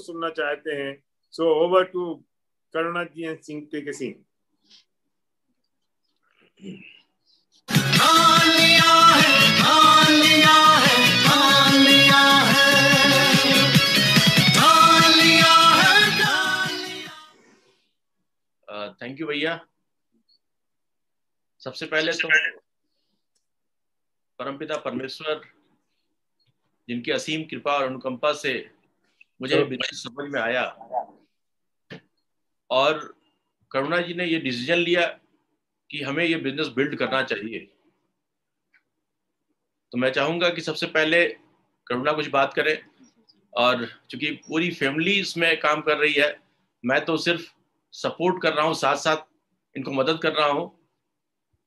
सुनना चाहते हैं। So over to Karuna ji and Singh K Singh. Thank you भैया। सबसे पहले तो परमपिता परमेश्वर जिनकी असीम कृपा और अनुकंपा से मुझे बिजनेस समझ में आया और करुणा जी ने ये डिसीजन लिया कि हमें ये बिजनेस बिल्ड करना चाहिए, तो मैं चाहूंगा कि सबसे पहले करुणा कुछ बात करे। और चूंकि पूरी फैमिली इसमें काम कर रही है, मैं तो सिर्फ सपोर्ट कर रहा हूँ, साथ साथ इनको मदद कर रहा हूँ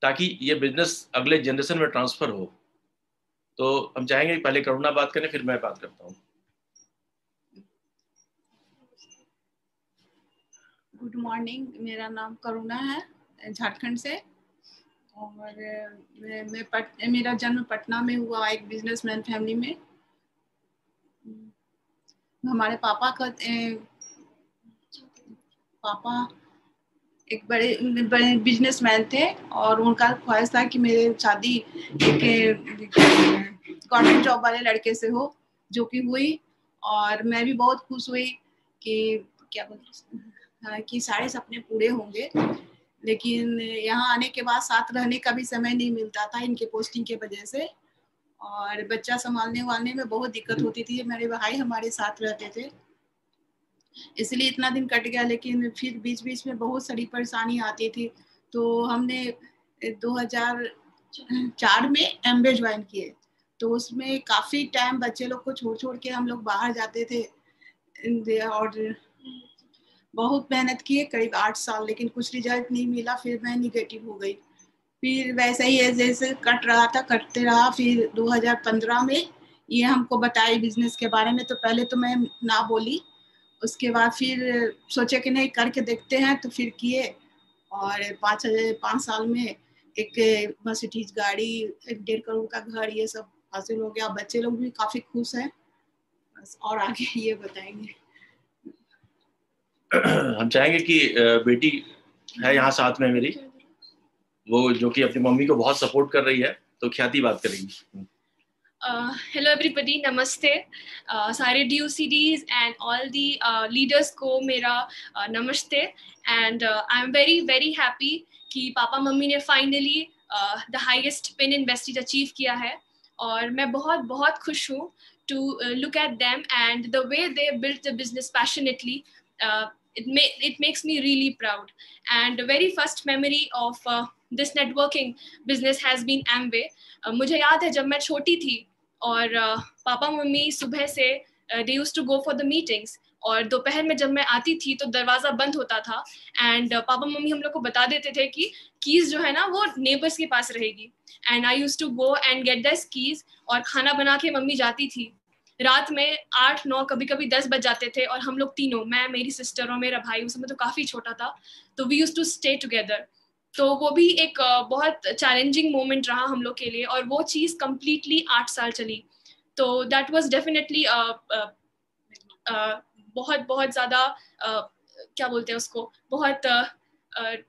ताकि ये बिजनेस अगले जनरेशन में ट्रांसफर हो। तो हम चाहेंगे पहले करुणा बात करें, फिर मैं बात करता हूँ। गुड मॉर्निंग, मेरा नाम करुणा है, झारखंड से। और मेरा जन्म पटना में हुआ, एक बिजनेसमैन फैमिली में। हमारे पापा एक बड़े बिजनेसमैन थे और उनका ख्वाहिश था कि मेरे शादी एक गवर्नमेंट जॉब वाले लड़के से हो, जो कि हुई। और मैं भी बहुत खुश हुई कि क्या बोलते कि सारे सपने पूरे होंगे। लेकिन यहाँ आने के बाद साथ रहने का भी समय नहीं मिलता था इनके पोस्टिंग के वजह से, और बच्चा संभालने वालने में बहुत दिक्कत होती थी। मेरे भाई हमारे साथ रहते थे, इसलिए इतना दिन कट गया। लेकिन फिर बीच बीच में बहुत सारी परेशानी आती थी, तो हमने 2004 में एमबीए ज्वाइन किए। तो उसमें काफ़ी टाइम बच्चे लोग को छोड़ छोड़ के हम लोग बाहर जाते थे और बहुत मेहनत किए, करीब 8 साल, लेकिन कुछ रिजल्ट नहीं मिला। फिर मैं निगेटिव हो गई। फिर वैसे ही जैसे कट रहा था, कटते रहा। फिर 2015 में ये हमको बताई बिजनेस के बारे में, तो पहले तो मैं ना बोली। उसके बाद फिर सोचे कि नहीं करके देखते हैं, तो फिर किए। और 5 साल में एक मर्सिडीज गाड़ी, 1.5 करोड़ का घर, ये सब हासिल हो गया। बच्चे लोग भी काफी खुश हैं। बस और आगे ये बताएंगे। हम चाहेंगे कि बेटी है यहाँ साथ में मेरी, वो जो कि अपनी मम्मी को बहुत सपोर्ट कर रही है, तो ख्याति बात करेंगी। हेलो एवरीबॉडी, नमस्ते। सारे DOCDs and all the leaders को मेरा नमस्ते। And I am very very happy कि पापा मम्मी ने finally the highest pin in Vestige achieve किया है, और मैं बहुत बहुत खुश हूँ to look at them and the way they built the business passionately. It makes me really proud. And the very first memory of this networking business has been Amway. मुझे याद है जब मैं छोटी थी और पापा मम्मी सुबह से they used to go for the meetings, और दोपहर में जब मैं आती थी तो दरवाज़ा बंद होता था। एंड पापा मम्मी हम लोग को बता देते थे कि कीज़ जो है ना वो नेबर्स के पास रहेगी। And I used to go and get this keys, और खाना बना के मम्मी जाती थी। रात में 8-9 कभी कभी 10 बज जाते थे, और हम लोग तीनों, मैं, मेरी सिस्टर और मेरा भाई, उस समय तो काफ़ी छोटा था, तो we used to stay together. तो वो भी एक बहुत चैलेंजिंग मोमेंट रहा हम लोग के लिए, और वो चीज़ कम्प्लीटली 8 साल चली। तो दैट वाज डेफिनेटली बहुत बहुत ज़्यादा क्या बोलते हैं उसको, बहुत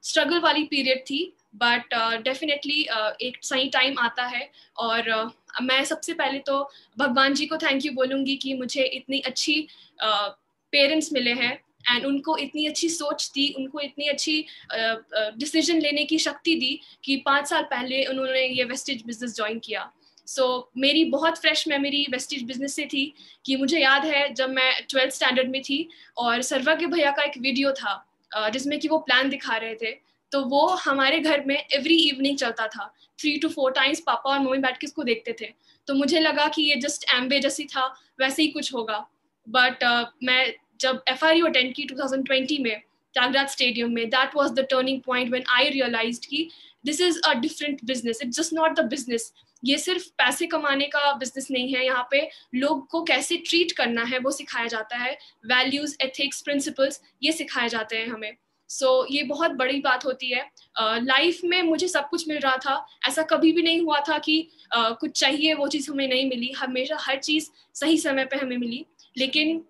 स्ट्रगल वाली पीरियड थी। बट डेफिनेटली एक सही टाइम आता है, और मैं सबसे पहले तो भगवान जी को थैंक यू बोलूँगी कि मुझे इतनी अच्छी पेरेंट्स मिले हैं, एंड उनको इतनी अच्छी सोच दी, उनको इतनी अच्छी डिसीजन लेने की शक्ति दी कि 5 साल पहले उन्होंने ये वेस्टेज बिजनेस ज्वाइन किया। सो मेरी बहुत फ्रेश मेमोरी वेस्टेज बिजनेस से थी कि मुझे याद है जब मैं 12th स्टैंडर्ड में थी, और सर्वज्ञ भैया का एक वीडियो था जिसमें कि वो प्लान दिखा रहे थे, तो वो हमारे घर में एवरी इवनिंग चलता था। 3 to 4 टाइम्स पापा और मम्मी बैठ के इसको देखते थे। तो मुझे लगा कि ये जस्ट एम्बे जैसी था, वैसे ही कुछ होगा। बट मैं जब FRU अटेंड की 2020 में त्यागराज स्टेडियम में, that was the turning point when I realised कि this is a different business, it's just not the business. ये सिर्फ पैसे कमाने का बिजनेस नहीं है, यहाँ पे लोग को कैसे ट्रीट करना है वो सिखाया जाता है। वैल्यूज, एथिक्स, प्रिंसिपल्स, ये सिखाए जाते हैं हमें। सो ये बहुत बड़ी बात होती है। लाइफ में मुझे सब कुछ मिल रहा था, ऐसा कभी भी नहीं हुआ था कि कुछ चाहिए वो चीज़ हमें नहीं मिली। हमेशा हर चीज़ सही समय पे हमें मिली। लेकिन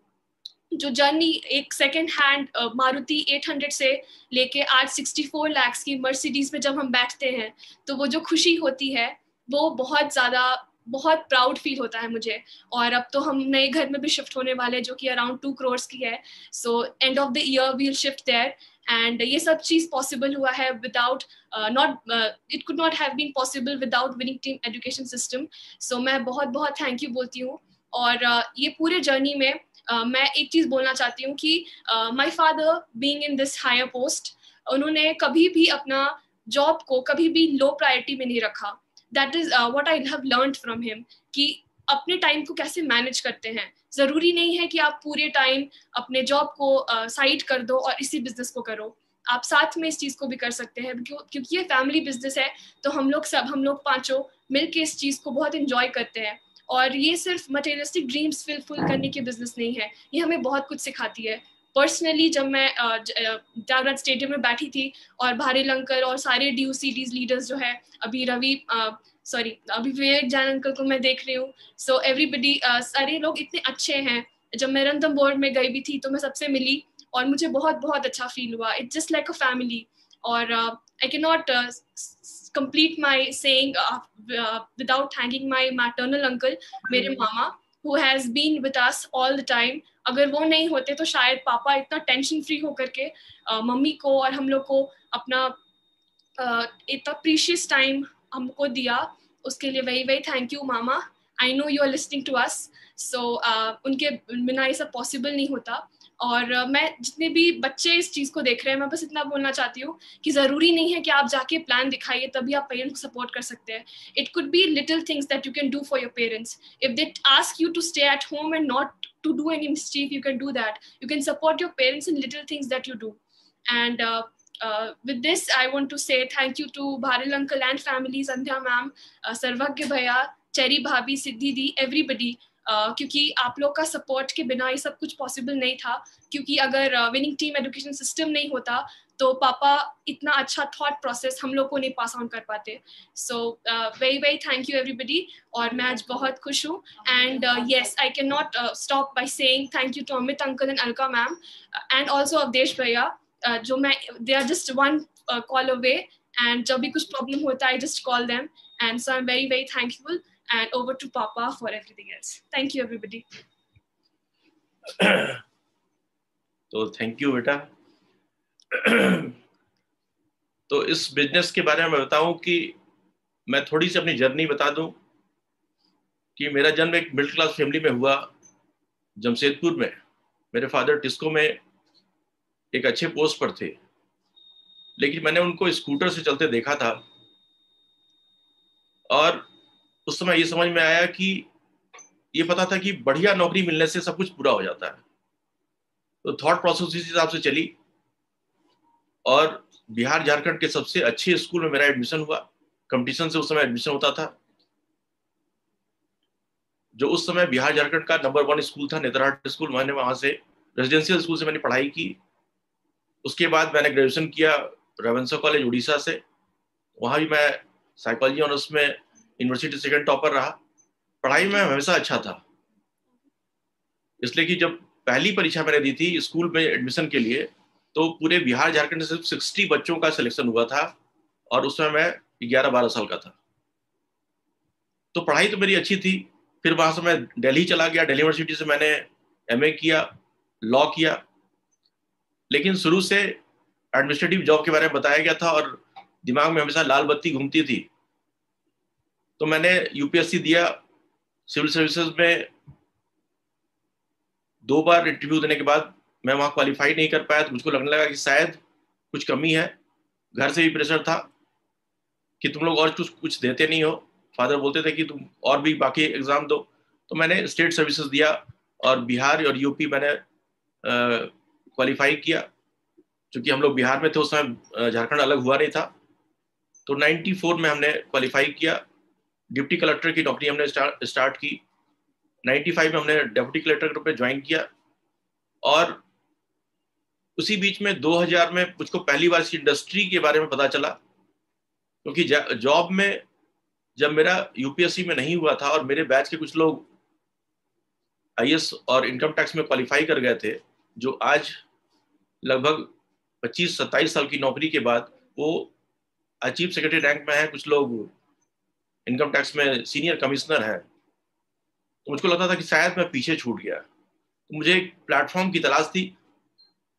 जो जर्नी एक सेकेंड हैंड मारुति 800 से लेके आज 64 लाख की मर्सिडीज में जब हम बैठते हैं तो वो जो खुशी होती है वो बहुत प्राउड फील होता है मुझे। और अब तो हम नए घर में भी शिफ्ट होने वाले हैं जो कि अराउंड 2 करोड़ की है। So end of the year we will shift there and ये सब चीज़ पॉसिबल हुआ है without it could not have been possible without winning team education system. So मैं बहुत बहुत थैंक यू बोलती हूँ। और ये पूरे जर्नी में मैं एक चीज़ बोलना चाहती हूँ कि my father being in this higher post, उन्होंने कभी भी अपना जॉब को कभी भी लो प्रायोरिटी में नहीं रखा। That is what I have learned from him कि अपने टाइम को कैसे मैनेज करते हैं। ज़रूरी नहीं है कि आप पूरे टाइम अपने जॉब को साइड कर दो और इसी बिजनेस को करो, आप साथ में इस चीज़ को भी कर सकते हैं क्योंकि ये फैमिली बिजनेस है। तो हम लोग पांचों मिलके इस चीज़ को बहुत इंजॉय करते हैं। और ये सिर्फ मटेरियलिस्टिक ड्रीम्स फुलफिल करने की बिजनेस नहीं है, ये हमें बहुत कुछ सिखाती है। पर्सनली जब मैं त्यागराज स्टेडियम में बैठी थी और भारेल अंकल और सारे DUCDs लीडर्स जो है, अभी अभी विवेक जैन अंकल को मैं देख रही हूँ, सो एवरीबडी सारे लोग इतने अच्छे हैं। जब मैं रंथम बोर्ड में गई भी थी तो मैं सबसे मिली और मुझे बहुत बहुत अच्छा फील हुआ। It's just like a family. और I can not complete my saying without thanking my maternal uncle, मेरे मामा, who has been with us all the time। अगर वो नहीं होते तो शायद पापा इतना टेंशन फ्री होकर के मम्मी को और हम लोग को अपना इतना प्रीशियस टाइम हमको दिया, उसके लिए वेरी वेरी थैंक यू मामा। I know you are listening to us. So उनके बिना ये सब पॉसिबल नहीं होता। और मैं जितने भी बच्चे इस चीज़ को देख रहे हैं, मैं बस इतना बोलना चाहती हूँ कि ज़रूरी नहीं है कि आप जाके प्लान दिखाइए तभी आप पेरेंट्स को सपोर्ट कर सकते हैं। It could be little things that you can do for your parents. If they ask you to stay at home and not to do any mischief, you can do that. You can support your parents in little things that you do. And with this, I want to say thank you to Bharil uncle and family, Sandhya ma'am, Sarvagya bhaiya, Cherry bhabhi, Siddhi di, everybody. क्योंकि आप लोग का support के बिना ये सब कुछ possible नहीं था। क्योंकि अगर विनिंग टीम एजुकेशन सिस्टम नहीं होता तो पापा इतना अच्छा थॉट प्रोसेस हम लोग को नहीं पास ऑन कर पाते। So very very thank you everybody. और मैं आज बहुत खुश हूँ। And yes, I can not stop by saying thank you to Amit uncle and Alka ma'am and also Awadhesh भैया, जो मैं they are just one call away and जब भी कुछ प्रॉब्लम होता है I just call them. And so I am very very thankful and over to Papa for everything else. Thank you everybody. तो thank you बेटा। तो इस business के बारे में बताऊं कि मैं थोड़ी सी अपनी जर्नी बता दूं कि मेरा जन्म एक मिडिल क्लास फैमिली में हुआ जमशेदपुर में। मेरे फादर टिस्को में एक अच्छे पोस्ट पर थे, लेकिन मैंने उनको स्कूटर से चलते देखा था और उस समय ये समझ में आया कि ये पता था कि बढ़िया नौकरी मिलने से सब कुछ पूरा हो जाता है। तो थॉट प्रोसेस इस हिसाब से चली और बिहार झारखंड के सबसे अच्छे स्कूल में मेरा एडमिशन हुआ। कंपटीशन से उस समय एडमिशन होता था। जो उस समय बिहार झारखंड का नंबर 1 स्कूल था, नेतरहाट स्कूल। मैंने वहां से रेजिडेंशियल स्कूल से मैंने पढ़ाई की। उसके बाद मैंने ग्रेजुएशन किया रेवेन्सा कॉलेज उड़ीसा से। वहां भी मैं साइकोलॉजी ऑनर्स में यूनिवर्सिटी सेकंड टॉपर रहा। पढ़ाई में हमेशा अच्छा था, इसलिए कि जब पहली परीक्षा मैंने दी थी स्कूल में एडमिशन के लिए तो पूरे बिहार झारखंड से सिर्फ 60 बच्चों का सिलेक्शन हुआ था और उसमें मैं 11-12 साल का था। तो पढ़ाई तो मेरी अच्छी थी। फिर वहां से मैं दिल्ली चला गया। दिल्ली यूनिवर्सिटी से मैंने MA किया, लॉ किया। लेकिन शुरू से एडमिनिस्ट्रेटिव जॉब के बारे में बताया गया था और दिमाग में हमेशा लाल बत्ती घूमती थी। तो मैंने UPSC दिया। सिविल सर्विसेज में 2 बार इंटरव्यू देने के बाद मैं वहाँ क्वालिफाई नहीं कर पाया। तो मुझको लगने लगा कि शायद कुछ कमी है। घर से भी प्रेशर था कि तुम लोग और कुछ देते नहीं हो। फादर बोलते थे कि तुम और भी बाकी एग्जाम दो। तो मैंने स्टेट सर्विसेज दिया और बिहार और UP मैंने क्वालिफाई किया। क्योंकि हम लोग बिहार में थे उस समय, झारखंड अलग हुआ नहीं था। तो 94 में हमने क्वालिफाई किया। डिप्टी कलेक्टर की नौकरी हमने स्टार्ट की। 95 में हमने डिप्टी कलेक्टर के रूप में ज्वाइन किया। और उसी बीच में 2000 में मुझको पहली बार इस इंडस्ट्री के बारे में पता चला। क्योंकि जॉब में जब मेरा UPSC में नहीं हुआ था और मेरे बैच के कुछ लोग IAS और इनकम टैक्स में क्वालिफाई कर गए थे, जो आज लगभग 25-27 साल की नौकरी के बाद वो चीफ सेक्रेटरी रैंक में है, कुछ लोग इनकम टैक्स में सीनियर कमिश्नर हैं। तो मुझको लगता था कि शायद मैं पीछे छूट गया। तो मुझे एक प्लेटफॉर्म की तलाश थी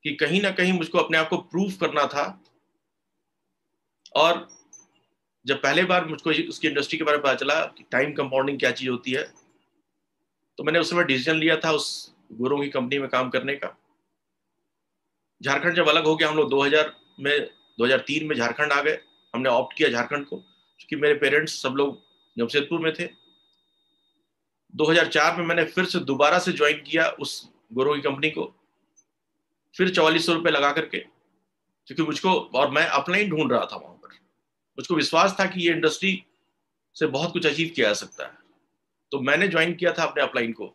कि कहीं ना कहीं मुझको अपने आप को प्रूव करना था। और जब पहले बार मुझको उसकी इंडस्ट्री के बारे में पता चला कि टाइम कंपाउंडिंग क्या चीज़ होती है, तो मैंने उस समय डिसीजन लिया था उस गुरुओं की कंपनी में काम करने का। झारखंड जब अलग हो गया, हम लोग 2003 में झारखंड आ गए। हमने ऑप्ट किया झारखंड को, क्योंकि मेरे पेरेंट्स सब लोग जमशेदपुर में थे। 2004 में मैंने फिर से दोबारा से ज्वाइन किया उस गुरुओं की कंपनी को, फिर 4400 रुपये लगा करके, क्योंकि मुझको, और मैं अपना ही ढूंढ रहा था वहां पर। मुझको विश्वास था कि ये इंडस्ट्री से बहुत कुछ अचीव किया जा सकता है। तो मैंने ज्वाइन किया था अपने अपलाइन को।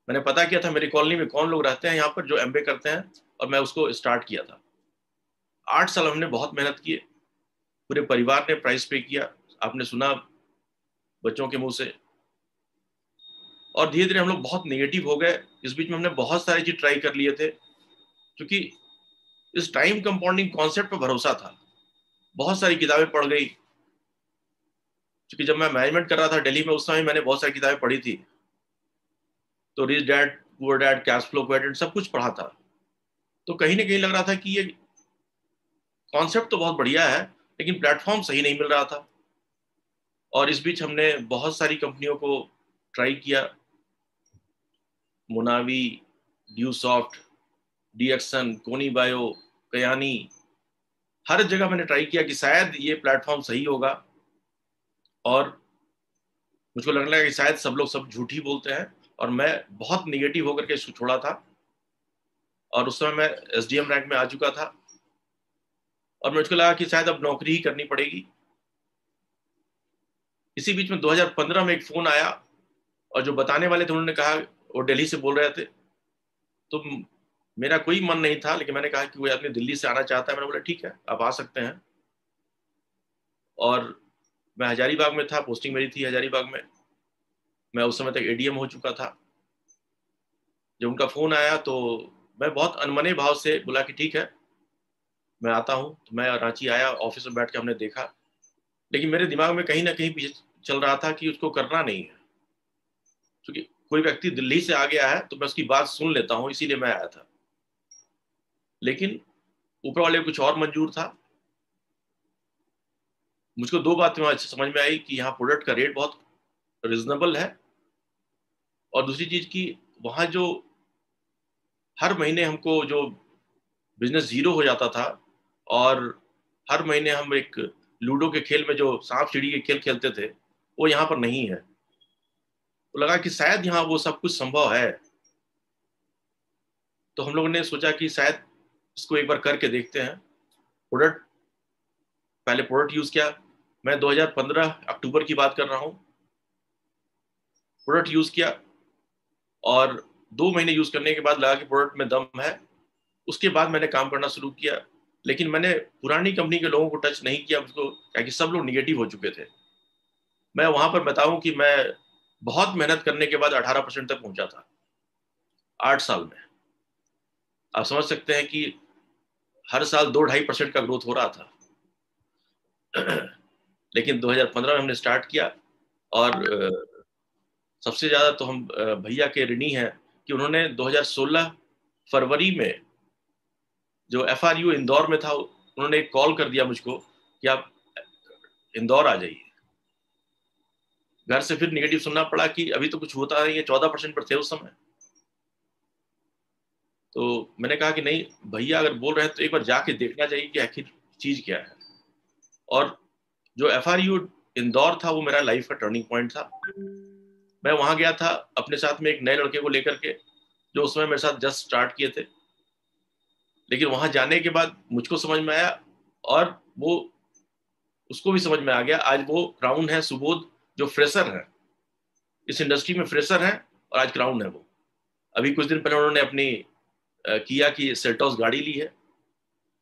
मैंने पता किया था मेरी कॉलोनी में कौन लोग रहते हैं यहाँ पर जो MBA करते हैं, और मैं उसको स्टार्ट किया था। 8 साल हमने बहुत मेहनत की, पूरे परिवार ने प्राइस पे किया, आपने सुना बच्चों के मुंह से। और धीरे धीरे हम लोग बहुत नेगेटिव हो गए। इस बीच में हमने बहुत सारी चीज ट्राई कर लिए थे, क्योंकि इस टाइम कंपाउंडिंग कॉन्सेप्ट पर भरोसा था। बहुत सारी किताबें पढ़ गई, क्योंकि जब मैं मैनेजमेंट कर रहा था दिल्ली में उस समय मैंने बहुत सारी किताबें पढ़ी थी। तो rich dad poor dad, cash flow quadrant, सब कुछ पढ़ा था। तो कहीं ना कहीं लग रहा था कि ये कॉन्सेप्ट तो बहुत बढ़िया है, लेकिन प्लेटफॉर्म सही नहीं मिल रहा था। और इस बीच हमने बहुत सारी कंपनियों को ट्राई किया, मुनावी, ड्यूसॉफ्ट, डीएक्सन, कोनी बायो, कयानी, हर जगह मैंने ट्राई किया कि शायद ये प्लेटफॉर्म सही होगा। और मुझको लगने लगा कि शायद सब लोग सब झूठ ही बोलते हैं, और मैं बहुत निगेटिव होकर के इसको छोड़ा था। और उस समय मैं SDM रैंक में आ चुका था, और मुझको लगा कि शायद अब नौकरी ही करनी पड़ेगी। इसी बीच में 2015 में एक फोन आया, और जो बताने वाले थे उन्होंने कहा, वो दिल्ली से बोल रहे थे। तो मेरा कोई मन नहीं था, लेकिन मैंने कहा कि वो आदमी दिल्ली से आना चाहता है। मैंने बोला ठीक है, आप आ सकते हैं। और मैं हजारीबाग में था, पोस्टिंग मेरी थी हजारीबाग में। मैं उस समय तक ADM हो चुका था। जब उनका फोन आया तो मैं बहुत अनमने भाव से बोला कि ठीक है, मैं आता हूँ। तो मैं रांची आया, ऑफिस में बैठ के हमने देखा, लेकिन मेरे दिमाग में कहीं ना कहीं पीछे चल रहा था कि उसको करना नहीं है, क्योंकि कोई व्यक्ति दिल्ली से आ गया है तो मैं उसकी बात सुन लेता हूँ, इसीलिए मैं आया था। लेकिन ऊपर वाले को कुछ और मंजूर था। मुझको 2 बातें वहां समझ में आई कि यहाँ प्रोडक्ट का रेट बहुत रिजनेबल है, और दूसरी चीज की वहां जो हर महीने हमको जो बिजनेस जीरो हो जाता था, और हर महीने हम एक लूडो के खेल में जो सांप सीढ़ी के खेल खेलते थे, वो यहाँ पर नहीं है। तो लगा कि शायद यहाँ वो सब कुछ संभव है। तो हम लोगों ने सोचा कि शायद इसको एक बार करके देखते हैं। पहले प्रोडक्ट यूज किया। मैं 2015 अक्टूबर की बात कर रहा हूँ। प्रोडक्ट यूज किया, और 2 महीने यूज करने के बाद लगा कि प्रोडक्ट में दम है। उसके बाद मैंने काम करना शुरू किया, लेकिन मैंने पुरानी कंपनी के लोगों को टच नहीं किया मुझको, क्योंकि सब लोग निगेटिव हो चुके थे। मैं वहां पर बताऊं कि मैं बहुत मेहनत करने के बाद 18% तक पहुंचा था 8 साल में। आप समझ सकते हैं कि हर साल 2-2.5% का ग्रोथ हो रहा था। लेकिन 2015 में हमने स्टार्ट किया, और सबसे ज्यादा तो हम भैया के ऋणी हैं कि उन्होंने 2016 फरवरी में जो FRU इंदौर में था, उन्होंने एक कॉल कर दिया मुझको कि आप इंदौर आ जाइए। घर से फिर नेगेटिव सुनना पड़ा कि अभी तो कुछ होता नहीं है, 14% पर थे उस समय। तो मैंने कहा कि नहीं भैया, अगर बोल रहे हैं तो एक बार जाके देखना चाहिए कि आखिर चीज क्या है। और जो FRU इंदौर था वो मेरा लाइफ का टर्निंग पॉइंट था। मैं वहां गया था अपने साथ में एक नए लड़के को लेकर के, जो उस समय मेरे साथ जस्ट स्टार्ट किए थे। लेकिन वहां जाने के बाद मुझको समझ में आया, और वो उसको भी समझ में आ गया। आज वो क्राउन है, सुबोध, जो फ्रेशर है इस इंडस्ट्री में, फ्रेशर है, और आज क्राउन है वो। अभी कुछ दिन पहले उन्होंने अपनी किया कि सेल्टॉस गाड़ी ली है।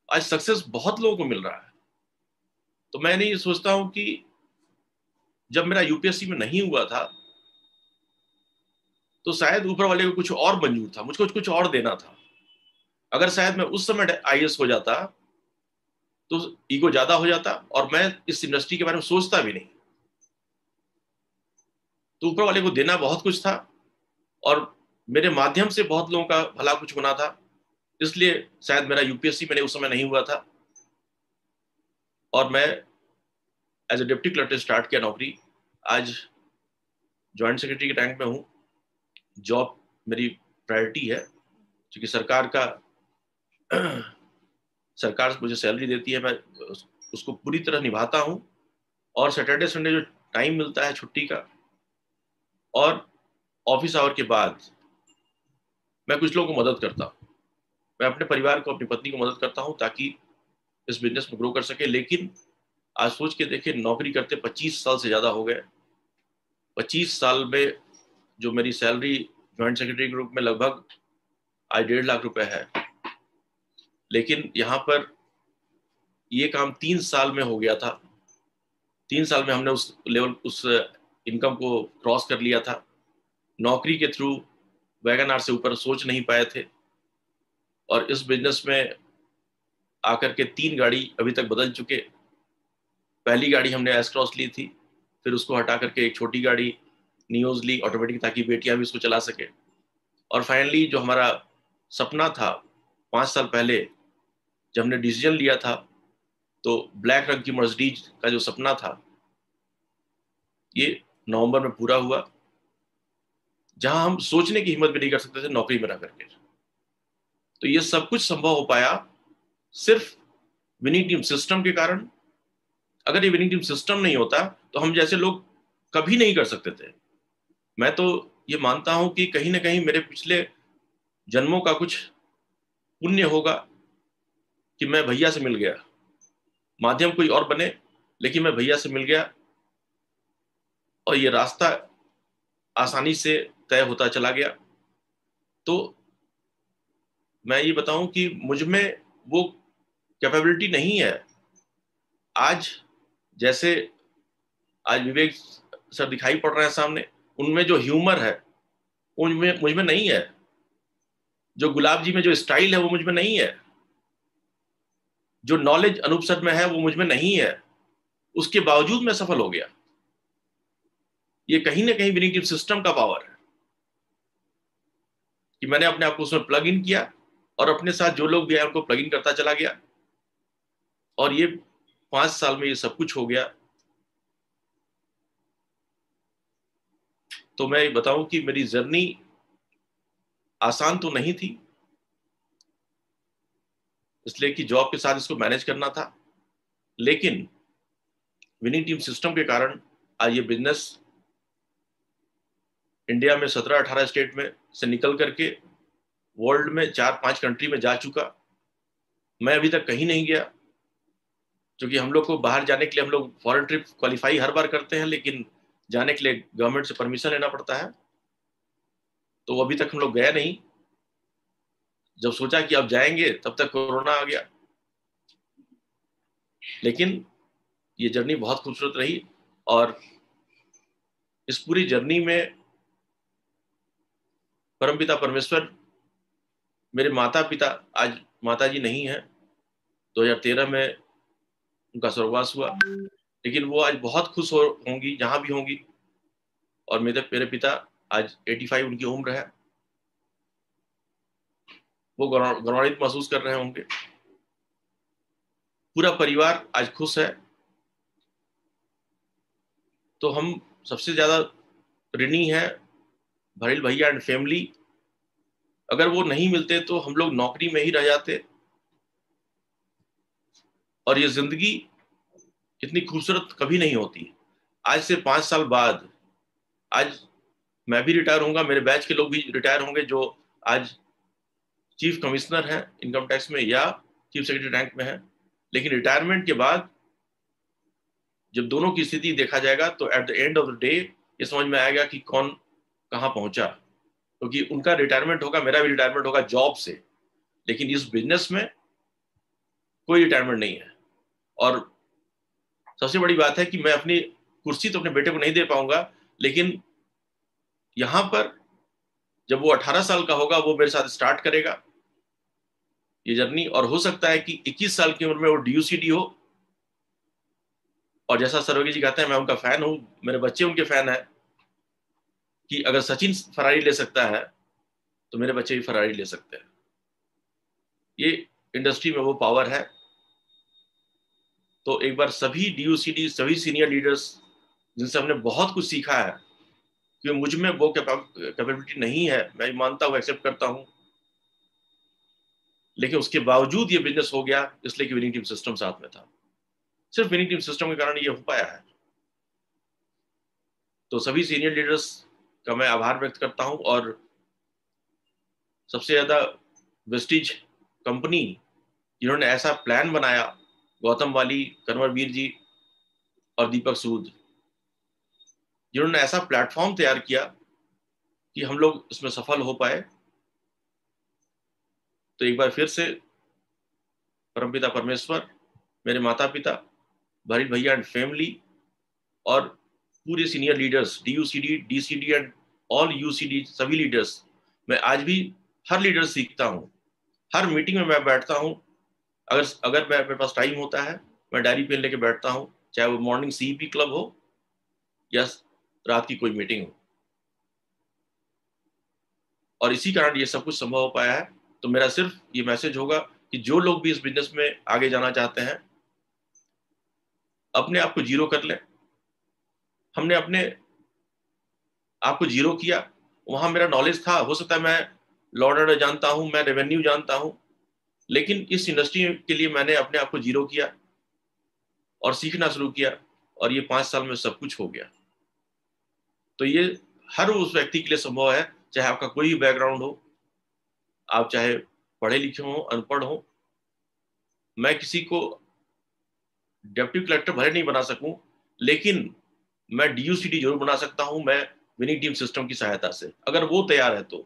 आज सक्सेस बहुत लोगों को मिल रहा है। तो मैंने ये सोचता हूं कि जब मेरा UPSC में नहीं हुआ था, तो शायद ऊपर वाले को कुछ और मंजूर था, मुझको कुछ और देना था। अगर शायद मैं उस समय IAS हो जाता तो ईगो ज्यादा हो जाता और मैं इस इंडस्ट्री के बारे में सोचता भी नहीं। तो ऊपर वाले को देना बहुत कुछ था और मेरे माध्यम से बहुत लोगों का भला कुछ होना था, इसलिए शायद मेरा UPSC मैंने उस समय नहीं हुआ था और मैं as a deputy collector start किया नौकरी। आज ज्वाइंट सेक्रेटरी के रैंक में हूँ। जॉब मेरी प्रायोरिटी है क्योंकि सरकार मुझे सैलरी देती है, मैं उसको पूरी तरह निभाता हूँ। और सैटरडे संडे जो टाइम मिलता है छुट्टी का और ऑफिस आवर के बाद मैं कुछ लोगों को मदद करता हूँ। मैं अपने परिवार को, अपनी पत्नी को मदद करता हूँ ताकि इस बिजनेस में ग्रो कर सके। लेकिन आज सोच के देखिए, नौकरी करते 25 साल से ज़्यादा हो गए। 25 साल में जो मेरी सैलरी ज्वाइंट सेक्रेटरी के रूप में लगभग आज 1.5 लाख रुपए है, लेकिन यहाँ पर ये काम 3 साल में हो गया था। 3 साल में हमने उस लेवल, उस इनकम को क्रॉस कर लिया था। नौकरी के थ्रू वैगन आर से ऊपर सोच नहीं पाए थे और इस बिजनेस में आकर के 3 गाड़ी अभी तक बदल चुके। पहली गाड़ी हमने एस क्रॉस ली थी, फिर उसको हटा करके एक छोटी गाड़ी नियोज ली ऑटोमेटिक, ताकि बेटियां भी उसको चला सके। और फाइनली जो हमारा सपना था 5 साल पहले जब हमने डिसीजन लिया था, तो ब्लैक रंग की मर्सिडीज का जो सपना था ये नवंबर में पूरा हुआ, जहां हम सोचने की हिम्मत भी नहीं कर सकते थे नौकरी में रह करके। तो ये सब कुछ संभव हो पाया सिर्फ विनिंग टीम सिस्टम के कारण। अगर ये विनिंग टीम सिस्टम नहीं होता तो हम जैसे लोग कभी नहीं कर सकते थे। मैं तो ये मानता हूं कि कहीं ना कहीं मेरे पिछले जन्मों का कुछ पुण्य होगा कि मैं भैया से मिल गया। माध्यम कोई और बने, लेकिन मैं भैया से मिल गया और ये रास्ता आसानी से तय होता चला गया। तो मैं ये बताऊं कि मुझ में वो कैपेबिलिटी नहीं है। आज जैसे आज विवेक सर दिखाई पड़ रहे हैं सामने, उनमें जो ह्यूमर है वो मुझ में नहीं है। जो गुलाब जी में जो स्टाइल है वो मुझ में नहीं है। जो नॉलेज अनूप सर में है वो मुझ में नहीं है। उसके बावजूद मैं सफल हो गया। ये कहीं ना कहीं विनिंग टीम सिस्टम का पावर है कि मैंने अपने आप को उसमें प्लग इन किया और अपने साथ जो लोग भी आए उनको प्लग इन करता चला गया और ये 5 साल में ये सब कुछ हो गया। तो मैं बताऊं कि मेरी जर्नी आसान तो नहीं थी, इसलिए कि जॉब के साथ इसको मैनेज करना था। लेकिन विनिंग टीम सिस्टम के कारण आज ये बिजनेस इंडिया में 17-18 स्टेट में से निकल करके वर्ल्ड में 4-5 कंट्री में जा चुका। मैं अभी तक कहीं नहीं गया, क्योंकि हम लोग को बाहर जाने के लिए हम लोग फॉरेन ट्रिप क्वालिफाई हर बार करते हैं, लेकिन जाने के लिए गवर्नमेंट से परमिशन लेना पड़ता है। तो अभी तक हम लोग गए नहीं। जब सोचा कि अब जाएंगे तब तक कोरोना आ गया। लेकिन ये जर्नी बहुत खूबसूरत रही और इस पूरी जर्नी में परमपिता परमेश्वर, मेरे माता पिता, आज माता जी नहीं है, 2013 में उनका स्वर्गवास हुआ, लेकिन वो आज बहुत खुश होंगी जहां भी होंगी। और मेरे पिता आज 85 उनकी उम्र है, वो गौरवान्वित महसूस कर रहे होंगे। पूरा परिवार आज खुश है। तो हम सबसे ज्यादा ऋणी है भरील भैया एंड फैमिली। अगर वो नहीं मिलते तो हम लोग नौकरी में ही रह जाते और ये जिंदगी इतनी खूबसूरत कभी नहीं होती। आज से 5 साल बाद आज मैं भी रिटायर होऊंगा, मेरे बैच के लोग भी रिटायर होंगे जो आज चीफ कमिश्नर हैं इनकम टैक्स में या चीफ सेक्रेटरी रैंक में है। लेकिन रिटायरमेंट के बाद जब दोनों की स्थिति देखा जाएगा तो at the end of the day ये समझ में आएगा कि कौन कहाँ पहुंचा। क्योंकि उनका रिटायरमेंट होगा, मेरा भी रिटायरमेंट होगा जॉब से, लेकिन इस बिजनेस में कोई रिटायरमेंट नहीं है। और सबसे बड़ी बात है कि मैं अपनी कुर्सी तो अपने बेटे को नहीं दे पाऊंगा, लेकिन यहां पर जब वो 18 साल का होगा वो मेरे साथ स्टार्ट करेगा ये जर्नी, और हो सकता है कि 21 साल की उम्र में वो DUCD हो। और जैसा सरोगी जी कहते हैं, मैं उनका फैन हूं, मेरे बच्चे उनके फैन है, कि अगर सचिन फरारी ले सकता है तो मेरे बच्चे भी फरारी ले सकते हैं। ये इंडस्ट्री में वो पावर है। तो एक बार सभी DUCD, सभी सीनियर लीडर्स जिनसे हमने बहुत कुछ सीखा है, कि मुझ में वो कैपेबिलिटी नहीं है, मैं मानता हूँ, एक्सेप्ट करता हूँ, लेकिन उसके बावजूद ये बिजनेस हो गया इसलिए कि विनिंग टीम सिस्टम साथ में था। सिर्फ विनिंग टीम सिस्टम के कारण ये हो पाया है। तो सभी सीनियर लीडर्स का मैं आभार व्यक्त करता हूं, और सबसे ज्यादा वेस्टिज कंपनी जिन्होंने ऐसा प्लान बनाया, गौतम वाली, कन्वरवीर जी और दीपक सूद, जिन्होंने ऐसा प्लेटफॉर्म तैयार किया कि हम लोग इसमें सफल हो पाए। तो एक बार फिर से परमपिता परमेश्वर, मेरे माता पिता, भरीत भैया एंड फैमिली, और पूरे senior leaders, DUCD, DCD and all UCD, सभी लीडर्स, मैं आज भी हर लीडर सीखता हूँ। हर मीटिंग में मैं बैठता हूँ, अगर मेरे पास टाइम होता है मैं डायरी पेन लेके बैठता हूँ, चाहे वो मॉर्निंग CEP क्लब हो या रात की कोई मीटिंग हो। और इसी कारण ये सब कुछ संभव हो पाया है। तो मेरा सिर्फ ये मैसेज होगा कि जो लोग भी इस बिजनेस में आगे जाना चाहते हैं, अपने आप को जीरो कर लें। हमने अपने आप को जीरो किया, वहां मेरा नॉलेज था, हो सकता है मैं लॉ एंड ऑर्डर जानता हूं, मैं रेवेन्यू जानता हूं, लेकिन इस इंडस्ट्री के लिए मैंने अपने आप को जीरो किया और सीखना शुरू किया, और ये 5 साल में सब कुछ हो गया। तो ये हर उस व्यक्ति के लिए संभव है, चाहे आपका कोई भी बैकग्राउंड हो, आप चाहे पढ़े लिखे हो, अनपढ़ हो। मैं किसी को डेप्यूटी कलेक्टर भले नहीं बना सकूं, लेकिन मैं DUCD जरूर बना सकता हूं, मैं विनिंग टीम सिस्टम की सहायता से, अगर वो तैयार है तो।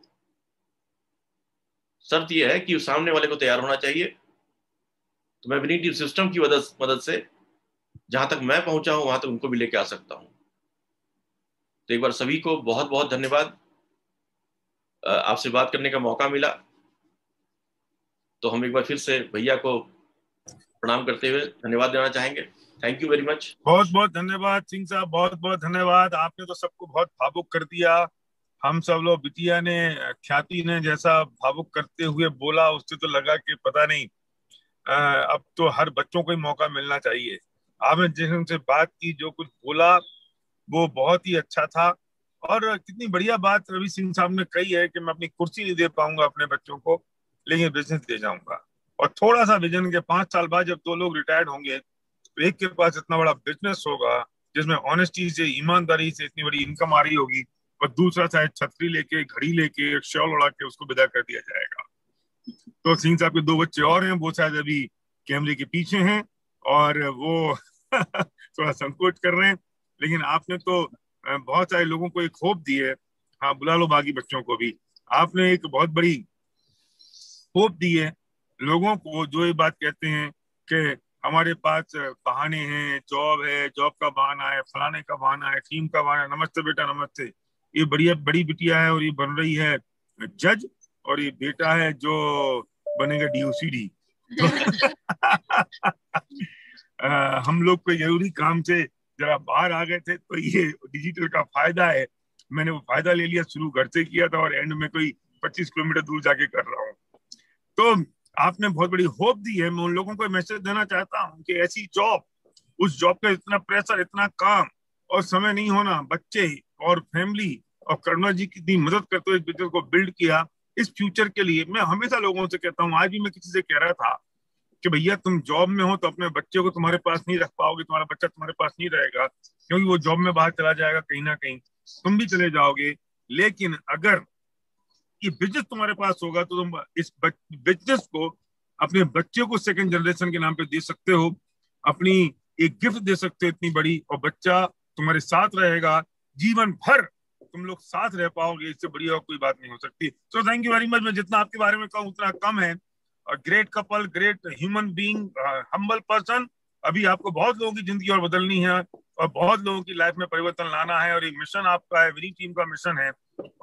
शर्त यह है कि सामने वाले को तैयार होना चाहिए। तो मैं विनिंग टीम सिस्टम की मदद से जहां तक मैं पहुंचा हूं वहां तक उनको भी लेके आ सकता हूं। तो एक बार सभी को बहुत बहुत धन्यवाद, आपसे बात करने का मौका मिला। तो हम एक बार फिर से भैया को प्रणाम करते हुए धन्यवाद देना चाहेंगे। Thank you very much. बहुत बहुत धन्यवाद सिंह साहब, बहुत बहुत धन्यवाद। आपने तो सबको बहुत भावुक कर दिया। हम सब लोग, बिटिया ने, ख्याति ने जैसा भावुक करते हुए बोला, उससे तो लगा कि पता नहीं, अब तो हर बच्चों को ही मौका मिलना चाहिए। आपने जिनसे बात की, जो कुछ बोला, वो बहुत ही अच्छा था। और कितनी बढ़िया बात रवि सिंह साहब ने कही है कि मैं अपनी कुर्सी नहीं दे पाऊंगा अपने बच्चों को, लेकिन बिजनेस दे जाऊंगा। और थोड़ा सा विजन के 5 साल बाद जब 2 लोग रिटायर्ड होंगे, तो एक के पास इतना बड़ा बिजनेस होगा जिसमें ऑनेस्टी से, ईमानदारी से इतनी बड़ी इनकम आ रही होगी, और दूसरा शायद छतरी लेके, घड़ी लेके, एक शॉल उड़ा के उसको विदा कर दिया जाएगा। तो सिंह साहब के 2 बच्चे और हैं, वो शायद अभी कैमरे के पीछे हैं और वो थोड़ा संकोच कर रहे हैं, लेकिन आपने तो बहुत सारे लोगों को एक होप दी है। हाँ, बुला लो बाकी बच्चों को भी। आपने एक बहुत बड़ी होप दी है लोगों को, जो ये बात कहते हैं कि हमारे पास बहाने हैं, जॉब है, जॉब का बहाना है, फलाने का बहाना है, टीम का बहाना है। नमस्ते बेटा, नमस्ते। ये बढ़िया बड़ी बिटिया है और ये बन रही है जज, और ये बेटा है जो बनेगा DUCD। तो हम लोग कोई जरूरी काम से जरा बाहर आ गए थे, तो ये डिजिटल का फायदा है। मैंने वो फायदा ले लिया, शुरू घर से किया था और एंड में कोई 25 किलोमीटर दूर जाके कर रहा हूँ। तो आपने बहुत बड़ी होप दी है। मैं उन लोगों को मैसेज देना चाहता हूँ कि ऐसी जॉब, उस जॉब का इतना प्रेशर, इतना काम और समय नहीं होना, बच्चे और फैमिली और करुणा जी की मदद करते हुए बिजनेस को बिल्ड किया इस फ्यूचर के लिए। मैं हमेशा लोगों से कहता हूँ, आज भी मैं किसी से कह रहा था कि भैया तुम जॉब में हो तो अपने बच्चे को तुम्हारे पास नहीं रख पाओगे, तुम्हारा बच्चा तुम्हारे पास नहीं रहेगा, क्योंकि वो जॉब में बाहर चला जाएगा, कहीं ना कहीं तुम भी चले जाओगे। लेकिन अगर ये बिजनेस तुम्हारे पास होगा तो तुम इस बिजनेस को अपने बच्चे को सेकंड जनरेशन के नाम पे दे सकते हो, अपनी एक गिफ्ट दे सकते हो इतनी बड़ी, और बच्चा तुम्हारे साथ रहेगा जीवन भर, तुम लोग साथ रह पाओगे। इससे बढ़िया कोई बात नहीं हो सकती। So thank you very much. मैं जितना आपके बारे में कहूँ उतना कम है। Great couple, great human being, humble person. अभी आपको बहुत लोगों की जिंदगी और बदलनी है और बहुत लोगों की लाइफ में परिवर्तन लाना है, और एक मिशन आपका है, विनिंग टीम का मिशन है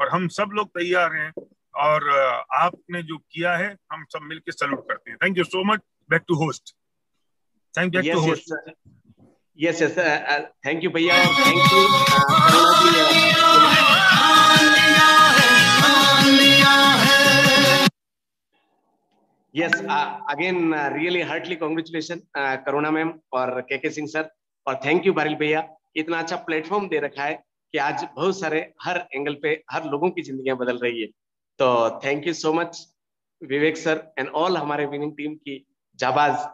और हम सब लोग तैयार हैं, और आपने जो किया है हम सब मिलकर सैल्यूट करते हैं। Thank you so much. Back to host. Thank back to host. Yes yes, thank you भैया, और thank you Yes, again, really heartily congratulations, Karuna ma'am और के सिंह सर, और थैंक यू बारिल भैया, इतना अच्छा प्लेटफॉर्म दे रखा है कि आज बहुत सारे हर एंगल पे हर लोगों की जिंदगियां बदल रही है। तो thank you so much Vivek sir and all हमारे विनिंग टीम की जाबाज